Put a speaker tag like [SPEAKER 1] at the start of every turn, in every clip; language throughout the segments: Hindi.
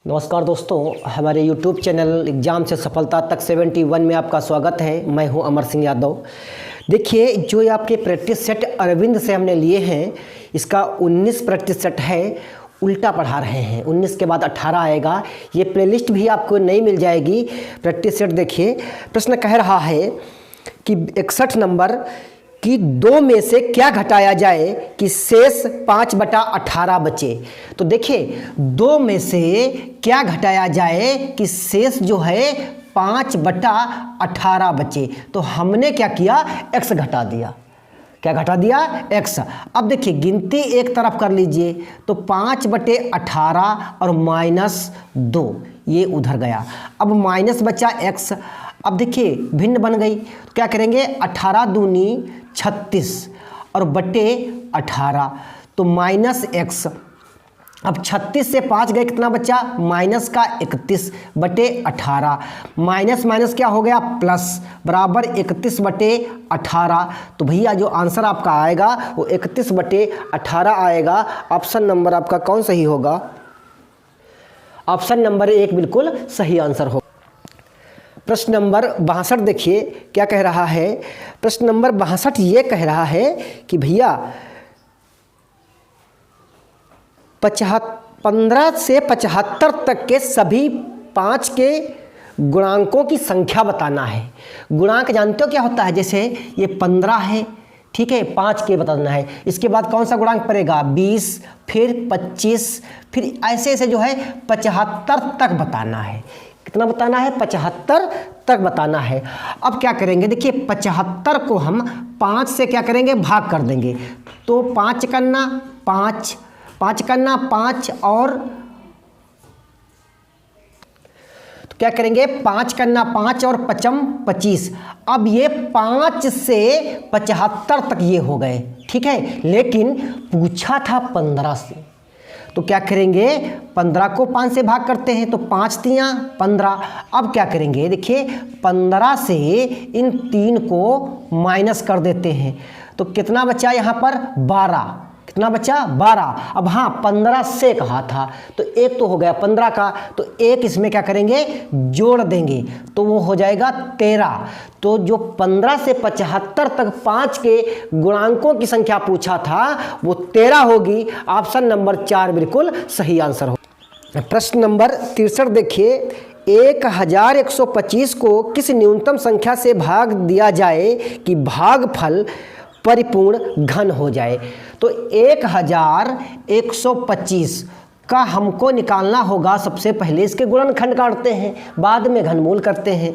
[SPEAKER 1] नमस्कार दोस्तों, हमारे YouTube चैनल एग्ज़ाम से सफलता तक 71 में आपका स्वागत है। मैं हूं अमर सिंह यादव। देखिए, जो ये आपके प्रैक्टिस सेट अरविंद से हमने लिए हैं, इसका 19 प्रैक्टिस सेट है। उल्टा पढ़ा रहे हैं, 19 के बाद 18 आएगा। ये प्लेलिस्ट भी आपको नहीं मिल जाएगी। प्रैक्टिस सेट देखिए, प्रश्न कह रहा है कि 61 नंबर कि 2 में से क्या घटाया जाए कि शेष 5/18 बचे। तो देखिए, 2 में से क्या घटाया जाए कि शेष जो है 5/18 बचे। तो हमने क्या किया, x घटा दिया। क्या घटा दिया, x। अब देखिए, गिनती एक तरफ कर लीजिए तो 5/18 और -2 ये उधर गया। अब माइनस बचा x। अब देखिए, भिन्न बन गई तो क्या करेंगे, 18 दूनी 36 और बटे 18 तो -x। अब 36 से 5 गए, कितना बचा, माइनस का 31 बटे 18। माइनस माइनस क्या हो गया, प्लस, बराबर 31 बटे 18। तो भैया जो आंसर आपका आएगा वो 31 बटे 18 आएगा। ऑप्शन नंबर आपका कौन सही होगा, ऑप्शन नंबर 1 बिल्कुल सही आंसर होगा। प्रश्न नंबर 62 देखिए क्या कह रहा है। प्रश्न नंबर 62 ये कह रहा है कि भैया 15 से 75 तक के सभी 5 के गुणांकों की संख्या बताना है। गुणांक जानते हो क्या होता है, जैसे ये 15 है, ठीक है, 5 के बताना है। इसके बाद कौन सा गुणांक पड़ेगा, 20, फिर 25, फिर ऐसे ऐसे जो है 75 तक बताना है। कितना बताना है, 75 तक बताना है। अब क्या करेंगे, देखिए 75 को हम 5 से क्या करेंगे, भाग कर देंगे। तो 5 करना 5, 5 करना 5 और तो क्या करेंगे, 5 करना 5 और 5 25। अब ये 5 से 75 तक ये हो गए, ठीक है, लेकिन पूछा था 15 से। तो क्या करेंगे, 15 को 5 से भाग करते हैं तो 5 तियाँ 15। अब क्या करेंगे, देखिए 15 से इन 3 को माइनस कर देते हैं तो कितना बचा यहाँ पर, 12। कितना बचा, 12। अब हाँ, 15 से कहा था तो एक तो हो गया 15 का, तो एक इसमें क्या करेंगे, जोड़ देंगे तो वो हो जाएगा 13। तो जो 15 से 75 तक 5 के गुणांकों की संख्या पूछा था वो 13 होगी। ऑप्शन नंबर 4 बिल्कुल सही आंसर हो। प्रश्न नंबर 63 देखिए, 1125 को किस न्यूनतम संख्या से भाग दिया जाए कि भागफल परिपूर्ण घन हो जाए। तो 1125 का हमको निकालना होगा। सबसे पहले इसके गुणनखंड काटते हैं, बाद में घनमूल करते हैं।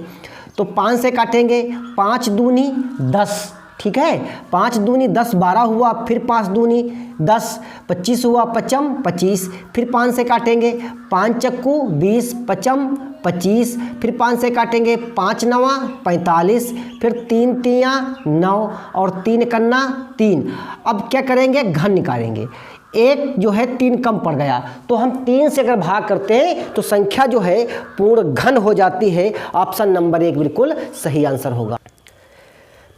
[SPEAKER 1] तो 5 से काटेंगे, 5 दूनी 10, ठीक है, 5 दूनी 10, 12 हुआ, फिर 5 दूनी 10, 25 हुआ, 5 25, फिर 5 से काटेंगे, 5 चक्कू 20, 5 25, फिर 5 से काटेंगे, 5 नवा 45, फिर 3 तियाँ 9 और 3 कन्ना 3। अब क्या करेंगे, घन निकालेंगे। एक जो है 3 कम पड़ गया तो हम 3 से अगर भाग करते हैं तो संख्या जो है पूर्ण घन हो जाती है। ऑप्शन नंबर 1 बिल्कुल सही आंसर होगा।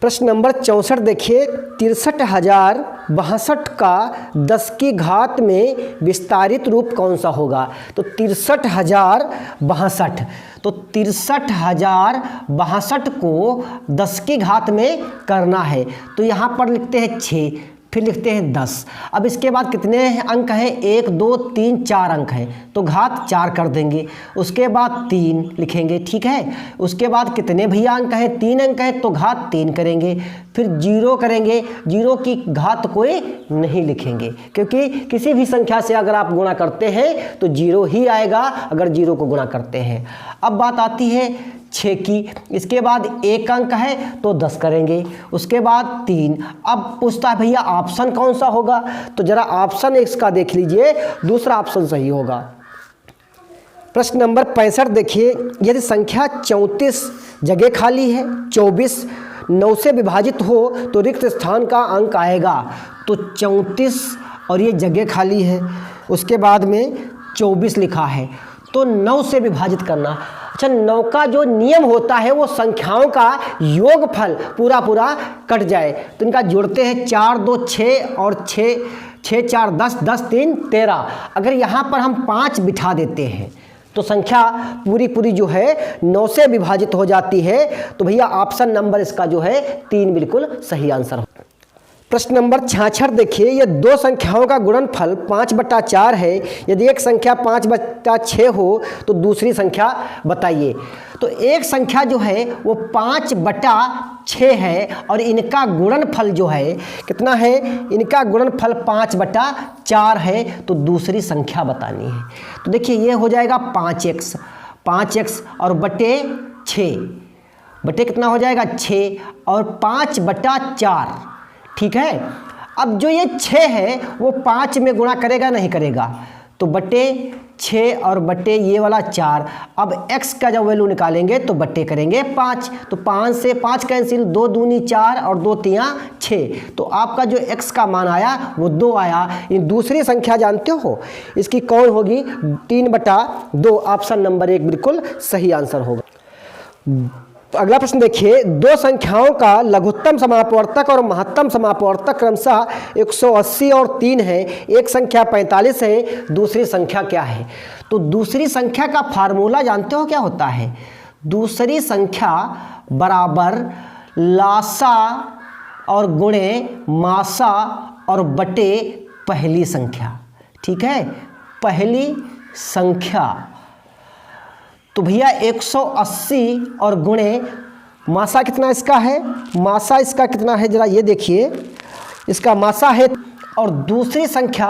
[SPEAKER 1] प्रश्न नंबर 64 देखिए, 63,062 का 10 की घात में विस्तारित रूप कौन सा होगा। तो 63,062, तो 63,062 को 10 की घात में करना है। तो यहाँ पर लिखते हैं 6, फिर लिखते हैं 10। अब इसके बाद कितने अंक हैं, 1 2 3 4 अंक हैं तो घात 4 कर देंगे। उसके बाद 3 लिखेंगे, ठीक है। उसके बाद कितने भैया अंक हैं, 3 अंक हैं तो घात 3 करेंगे। फिर 0 करेंगे, 0 की घात कोई नहीं लिखेंगे क्योंकि किसी भी संख्या से अगर आप गुणा करते हैं तो 0 ही आएगा अगर 0 को गुणा करते हैं। अब बात आती है 6 की। इसके बाद 1 अंक है तो 10 करेंगे, उसके बाद 3। अब पूछता है भैया ऑप्शन कौन सा होगा, तो जरा ऑप्शन इसका देख लीजिए, दूसरा ऑप्शन सही होगा। प्रश्न नंबर 65 देखिए, यदि संख्या 34 जगह खाली है, 24 9 से विभाजित हो तो रिक्त स्थान का अंक आएगा। तो 34 और ये जगह खाली है, उसके बाद में 24 लिखा है तो 9 से विभाजित करना। अच्छा, 9 का जो नियम होता है वो संख्याओं का योगफल पूरा पूरा कट जाए तो इनका जोड़ते हैं, 4 2 6 और 6 4 10 10 3 13। अगर यहाँ पर हम 5 बिठा देते हैं तो संख्या पूरी पूरी जो है 9 से विभाजित हो जाती है। तो भैया ऑप्शन नंबर इसका जो है 3 बिल्कुल सही आंसर हो। प्रश्न नंबर 66 देखिए, ये दो संख्याओं का गुणनफल 5/4 है। यदि एक संख्या 5/6 हो तो दूसरी संख्या बताइए। तो एक संख्या जो है वो 5/6 है और इनका गुणनफल जो है कितना है, इनका गुणनफल 5/4 है। तो दूसरी संख्या बतानी है। तो देखिए ये हो जाएगा 5x और बटे 6, बटे कितना हो जाएगा 6 और 5/4, ठीक है। अब जो ये 6 है वो 5 में गुणा करेगा नहीं करेगा, तो बटे 6 और बटे ये वाला 4। अब x का जब वैल्यू निकालेंगे तो बटे करेंगे 5, तो 5 से 5 कैंसिल, 2 दूनी 4 और 2 तियां 6। तो आपका जो x का मान आया वो 2 आया। ये दूसरी संख्या जानते हो इसकी कौन होगी, 3/2। ऑप्शन नंबर 1 बिल्कुल सही आंसर होगा। अगला प्रश्न देखिए, दो संख्याओं का लघुत्तम समापवर्तक और महत्तम समापवर्तक क्रमशः 180 और 3 है। एक संख्या 45 है, दूसरी संख्या क्या है। तो दूसरी संख्या का फार्मूला जानते हो क्या होता है, दूसरी संख्या बराबर लासा और गुणे मासा और बटे पहली संख्या, ठीक है, पहली संख्या। तो भैया 180 और गुणे मासा कितना इसका है, मासा इसका कितना है जरा ये देखिए, इसका मासा है। और दूसरी संख्या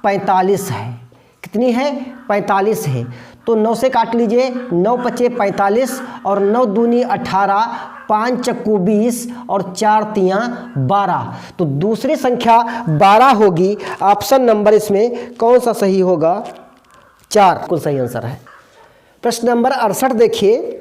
[SPEAKER 1] 45 है, कितनी है 45 है। तो 9 से काट लीजिए, 9 × 5 = 45 और 9 दूनी 18, 5 चक्कू 20 और 4 तियां 12। तो दूसरी संख्या 12 होगी। ऑप्शन नंबर इसमें कौन सा सही होगा, 4 बिल्कुल सही आंसर है। प्रश्न नंबर 68 देखिए,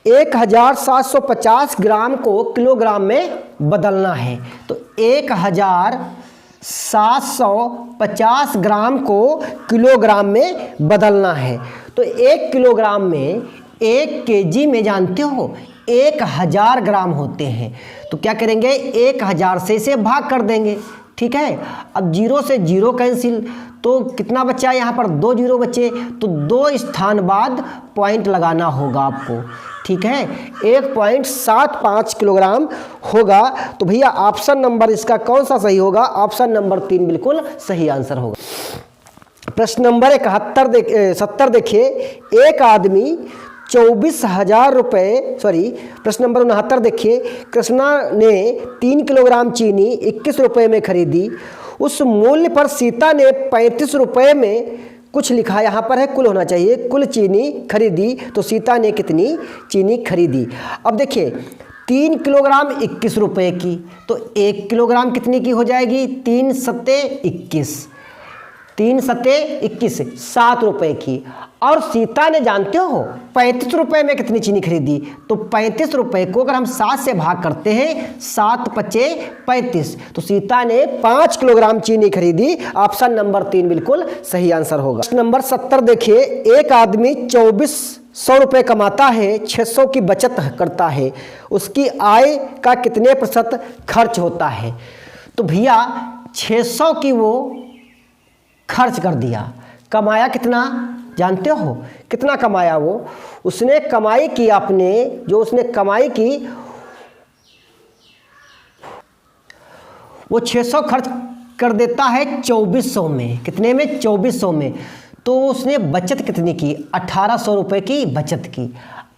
[SPEAKER 1] 1750 ग्राम को किलोग्राम में बदलना है। तो 1750 ग्राम को किलोग्राम में बदलना है। तो 1 किलोग्राम में 1 केजी में जानते हो 1000 ग्राम होते हैं। तो क्या करेंगे, 1000 से इसे भाग कर देंगे, ठीक है। अब 0 से 0 कैंसिल, तो कितना बचा यहाँ पर, 2 0 बचे। तो 2 स्थान बाद पॉइंट लगाना होगा आपको, ठीक है। 1.75 किलोग्राम होगा। तो भैया ऑप्शन नंबर इसका कौन सा सही होगा, ऑप्शन नंबर 3 बिल्कुल सही आंसर होगा। प्रश्न नंबर 70 देखिए, एक आदमी 24,000 रुपये, प्रश्न नंबर 69 देखिए, कृष्णा ने 3 किलोग्राम चीनी 21 रुपये में खरीदी। उस मूल्य पर सीता ने 35 रुपये में कुछ लिखा, यहाँ पर है कुल होना चाहिए, कुल चीनी खरीदी। तो सीता ने कितनी चीनी खरीदी। अब देखिए 3 किलोग्राम 21 रुपये की, तो 1 किलोग्राम कितनी की हो जाएगी, 3 सत्ते 21, 3 सत्ते 21, 7 रुपये की। और सीता ने जानते हो 35 रुपये में कितनी चीनी खरीदी। तो 35 रुपये को अगर हम 7 से भाग करते हैं, 7 × 5 = 35। तो सीता ने 5 किलोग्राम चीनी खरीदी। ऑप्शन नंबर 3 बिल्कुल सही आंसर होगा। नंबर 70 देखिए, एक आदमी 2400 रुपये कमाता है, 600 की बचत करता है, उसकी आय का कितने % खर्च होता है। तो भैया 600 की वो खर्च कर दिया, कमाया कितना जानते हो, कितना कमाया उसने कमाई की, आपने जो उसने कमाई की वो 600 खर्च कर देता है 2400 में, कितने में 2400 में। तो उसने बचत कितनी की, 1800 रुपये की बचत की।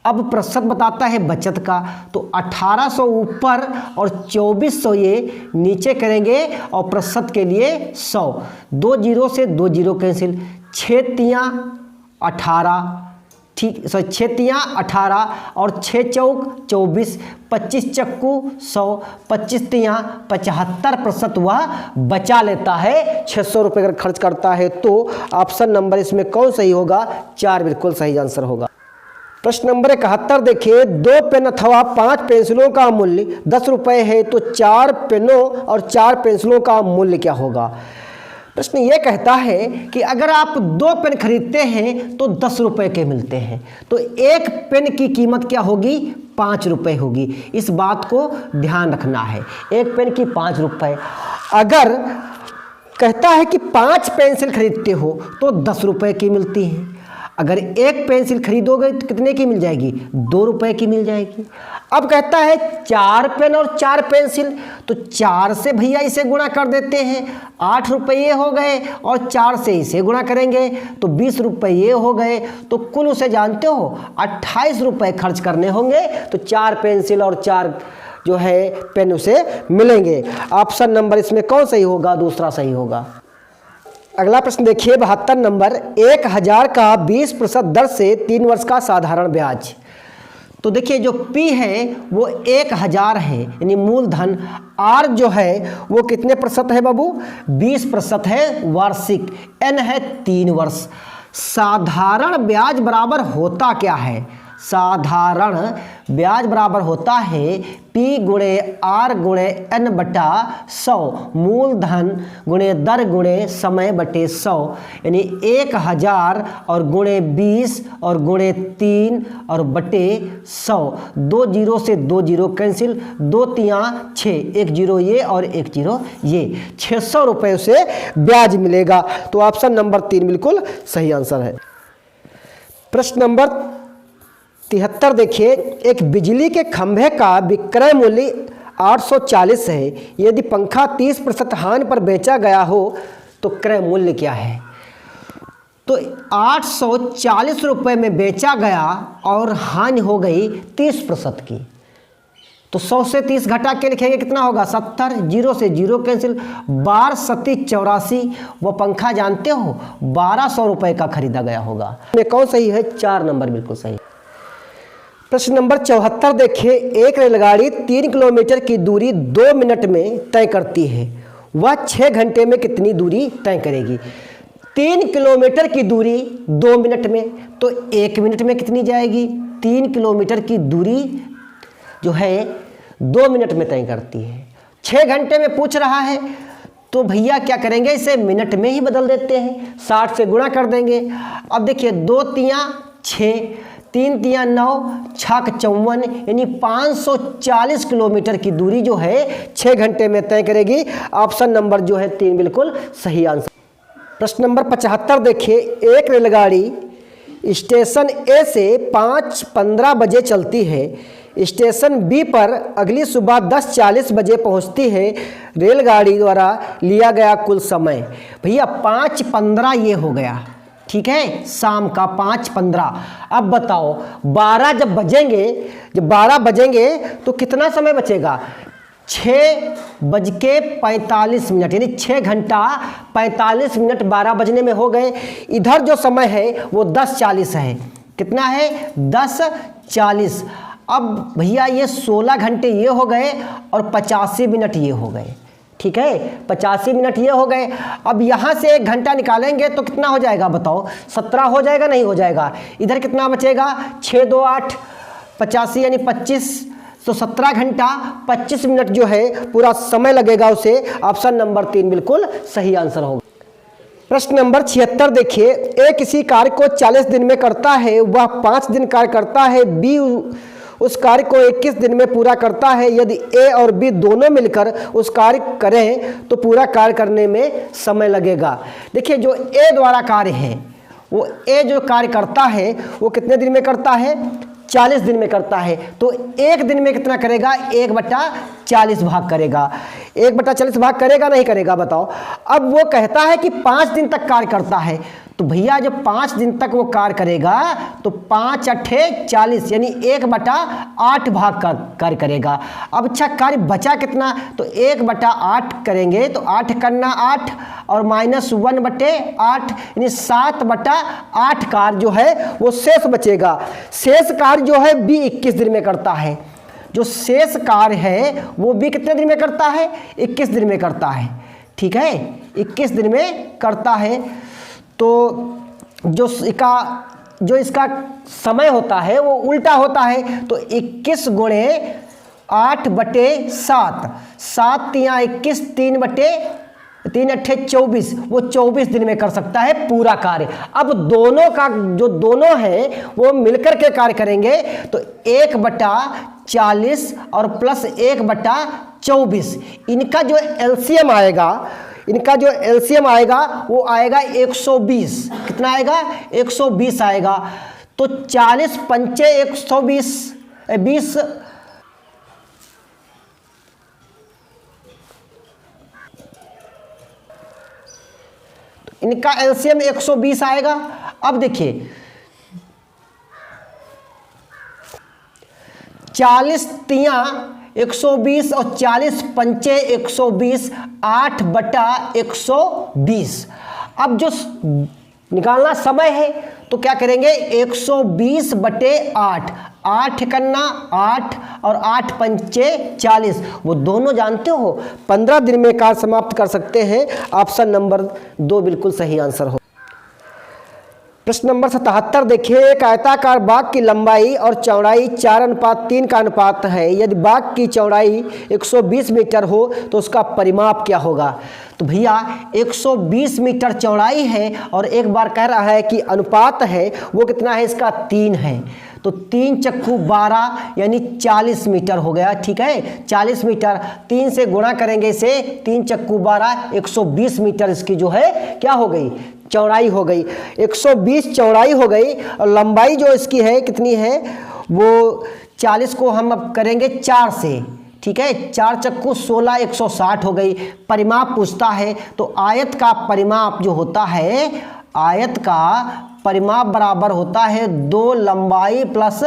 [SPEAKER 1] अब प्रतिशत बताता है बचत का, तो 1800 ऊपर और 2400 ये नीचे करेंगे और प्रतिशत के लिए 100, 2 0 से 2 0 कैंसिल, 6 तियां 18, ठीक, 6 तियां 18 और 6 चौक 24, 25 चक्कू 100, 25 तियां 75% वह बचा लेता है। 600 रुपये अगर खर्च करता है। तो ऑप्शन नंबर इसमें कौन सही होगा, 4 बिल्कुल सही आंसर होगा। प्रश्न नंबर 71 देखिए, 2 पेन अथवा 5 पेंसिलों का मूल्य 10 रुपये है, तो 4 पेनों और 4 पेंसिलों का मूल्य क्या होगा। प्रश्न ये कहता है कि अगर आप 2 पेन खरीदते हैं तो 10 रुपये के मिलते हैं, तो 1 पेन की कीमत क्या होगी, 5 रुपये होगी। इस बात को ध्यान रखना है, 1 पेन की 5 रुपये। अगर कहता है कि 5 पेंसिल खरीदते हो तो 10 रुपये की मिलती हैं। अगर एक पेंसिल खरीदोगे तो कितने की मिल जाएगी? 2 रुपए की मिल जाएगी। अब कहता है 4 पेन और 4 पेंसिल, तो 4 से भैया इसे गुणा कर देते हैं, 8 रुपये हो गए, और 4 से इसे गुणा करेंगे तो 20 रुपये हो गए। तो कुल उसे जानते हो 28 रुपये खर्च करने होंगे, तो 4 पेंसिल और 4 जो है पेन उसे मिलेंगे। ऑप्शन नंबर इसमें कौन सही होगा? दूसरा सही होगा। अगला प्रश्न देखिए 72 नंबर, 1000 का 20% दर से 3 वर्ष का साधारण ब्याज। तो देखिए जो P है वो 1000 है, यानी मूलधन। R जो है वो कितने प्रतिशत है बाबू? 20% है वार्षिक। N है 3 वर्ष। साधारण ब्याज बराबर होता क्या है? साधारण ब्याज बराबर होता है P गुणे R गुणे N बटा 100, मूलधन गुणे दर गुणे समय बटे 100, यानी 1000 और गुणे 20 और गुणे 3 और बटे 100। 2 जीरो से 2 जीरो कैंसिल, 2 तियाँ 6, 1 जीरो ये और 1 जीरो ये, 600 रुपये से ब्याज मिलेगा। तो ऑप्शन नंबर 3 बिल्कुल सही आंसर है। प्रश्न नंबर 73 देखिए, एक बिजली के खंभे का विक्रय मूल्य 840 है, यदि पंखा 30% हानि पर बेचा गया हो तो क्रय मूल्य क्या है? तो 840 रुपये में बेचा गया और हानि हो गई 30% की, तो 100 से 30 घटा के लिखेंगे कितना होगा? 70, जीरो से जीरो कैंसिल, 12 सत्ती 84। वो पंखा जानते हो 1200 रुपये का खरीदा गया होगा। में कौन सही है? 4 नंबर बिल्कुल सही। प्रश्न नंबर 74 देखिए, एक रेलगाड़ी 3 किलोमीटर की दूरी 2 मिनट में तय करती है, वह 6 घंटे में कितनी दूरी तय करेगी? 3 किलोमीटर की दूरी 2 मिनट में, तो 1 मिनट में कितनी जाएगी? 3 किलोमीटर की दूरी जो है 2 मिनट में तय करती है, 6 घंटे में पूछ रहा है, तो भैया क्या करेंगे? इसे मिनट में ही बदल देते हैं, 60 से गुणा कर देंगे। अब देखिए 2 तियाँ 6, 3 तियाँ 9, 6 54, यानी 540 किलोमीटर की दूरी जो है 6 घंटे में तय करेगी। ऑप्शन नंबर जो है 3 बिल्कुल सही आंसर। प्रश्न नंबर 75 देखिए, एक रेलगाड़ी स्टेशन ए से 5:15 बजे चलती है, स्टेशन बी पर अगली सुबह 10:40 बजे पहुंचती है, रेलगाड़ी द्वारा लिया गया कुल समय। भैया 5:15 ये हो गया, ठीक है, शाम का 5:15। अब बताओ 12 जब बारह बजेंगे तो कितना समय बचेगा? 6:45, यानी 6 घंटा 45 मिनट 12 बजने में हो गए। इधर जो समय है वो 10:40 है। कितना है? 10:40। अब भैया ये 16 घंटे ये हो गए और 85 मिनट ये हो गए, ठीक है, 85 मिनट ये हो गए। अब यहाँ से 1 घंटा निकालेंगे तो कितना हो जाएगा बताओ? 17 हो जाएगा, नहीं हो जाएगा? इधर कितना बचेगा? 6 2 8, 85 यानी 25, तो 17 घंटा 25 मिनट जो है पूरा समय लगेगा उसे। ऑप्शन नंबर 3 बिल्कुल सही आंसर होगा। प्रश्न नंबर 76 देखिए, ए किसी कार्य को 40 दिन में करता है, वह 5 दिन कार्य करता है, बी उस कार्य को 21 दिन में पूरा करता है, यदि ए और बी दोनों मिलकर उस कार्य करें तो पूरा कार्य करने में समय लगेगा। देखिए जो ए द्वारा कार्य है, वो ए जो कार्य करता है वो कितने दिन में करता है? 40 दिन में करता है। तो 1 दिन में कितना करेगा? 1/40 भाग करेगा। 1/40 भाग करेगा, नहीं करेगा बताओ? अब वो कहता है कि 5 दिन तक कार्य करता है, तो भैया जब 5 दिन तक वो कार्य करेगा तो 5 8 40, यानी 1/8 भाग का कार्य करेगा। अब अच्छा कार्य बचा कितना? तो 1/8 करेंगे तो 8 करना 8 और -1/8, यानी 7/8 कार्य जो है वो शेष बचेगा। शेष कार्य जो है बी 21 दिन में करता है। जो शेष कार्य है वो भी कितने दिन में करता है? 21 दिन में करता है, ठीक है, 21 दिन में करता है। तो जो इसका समय होता है वो उल्टा होता है, तो 21 गुणे 8/7, 7 तियाँ 21, 3 8 24, वो 24 दिन में कर सकता है पूरा कार्य। अब दोनों का जो दोनों हैं वो मिलकर के कार्य करेंगे, तो 1/40 और प्लस 1/24, इनका जो एलसीएम आएगा, इनका जो एलसीएम आएगा वो आएगा 120। कितना आएगा? 120 आएगा। तो 40 पंचे 120 20, इनका एलसीएम 120 आएगा। अब देखिए 40 तिया 120 और 40 पंचे 120, 8/120। अब जो निकालना समय है तो क्या करेंगे? 120/8, 8 करना 8 और 8 पंचे 40, वो दोनों जानते हो 15 दिन में कार्य समाप्त कर सकते हैं। ऑप्शन नंबर 2 बिल्कुल सही आंसर हो। प्रश्न नंबर 77 देखिए, एक आयताकार बाग की लंबाई और चौड़ाई 4:3 का अनुपात है। यदि बाग की चौड़ाई 120 मीटर हो तो उसका परिमाप क्या होगा? तो भैया 120 मीटर चौड़ाई है और एक बार कह रहा है कि अनुपात है वो कितना है? इसका 3 है। तो 3 चक्कू 12 यानी 40 मीटर हो गया। ठीक है, 40 मीटर 3 से गुणा करेंगे इसे, 3 चक्कू 12, 120 मीटर इसकी जो है क्या हो गई? चौड़ाई हो गई। 120 चौड़ाई हो गई और लंबाई जो इसकी है कितनी है? वो 40 को हम अब करेंगे 4 से। ठीक है, 4 चक्कू 16, 160 हो गई। परिमाप पूछता है तो आयत का परिमाप जो होता है, आयत का परिमाप बराबर होता है 2 लंबाई प्लस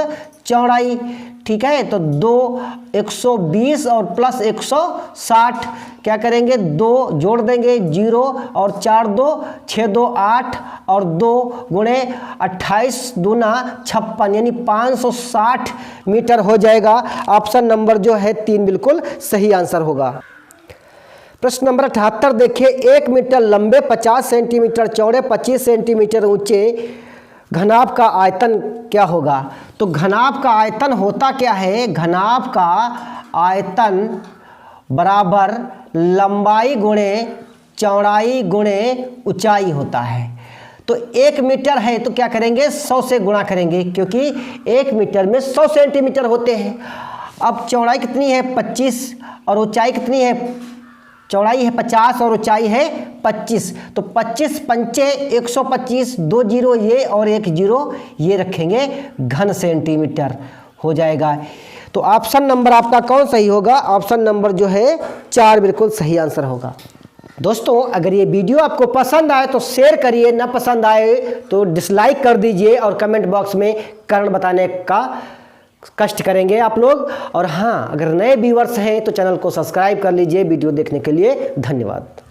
[SPEAKER 1] चौड़ाई। ठीक है, तो 2 120 और प्लस 160 क्या करेंगे? 2 जोड़ देंगे 0 और 4 2 6 2 8 और 2 गुणे 28 दूना 56 यानी 560 मीटर हो जाएगा। ऑप्शन नंबर जो है 3 बिल्कुल सही आंसर होगा। प्रश्न नंबर 78 देखिए, 1 मीटर लंबे 50 सेंटीमीटर चौड़े 25 सेंटीमीटर ऊंचे घनाभ का आयतन क्या होगा? तो घनाभ का आयतन होता क्या है? घनाभ का आयतन बराबर लंबाई गुणे चौड़ाई गुणे ऊंचाई होता है। तो 1 मीटर है तो क्या करेंगे? 100 से गुणा करेंगे, क्योंकि 1 मीटर में 100 सेंटीमीटर होते हैं। अब चौड़ाई कितनी है? 25 और ऊंचाई कितनी है? चौड़ाई है 50 और ऊंचाई है 25। तो 25 पंचे 125, 2 जीरो ये और 1 जीरो ये रखेंगे, घन सेंटीमीटर हो जाएगा। तो ऑप्शन नंबर आपका कौन सही होगा? ऑप्शन नंबर जो है 4 बिल्कुल सही आंसर होगा। दोस्तों, अगर ये वीडियो आपको पसंद आए तो शेयर करिए, ना पसंद आए तो डिसलाइक कर दीजिए और कमेंट बॉक्स में कारण बताने का कष्ट करेंगे आप लोग। और हाँ, अगर नए व्यूअर्स हैं तो चैनल को सब्सक्राइब कर लीजिए। वीडियो देखने के लिए धन्यवाद।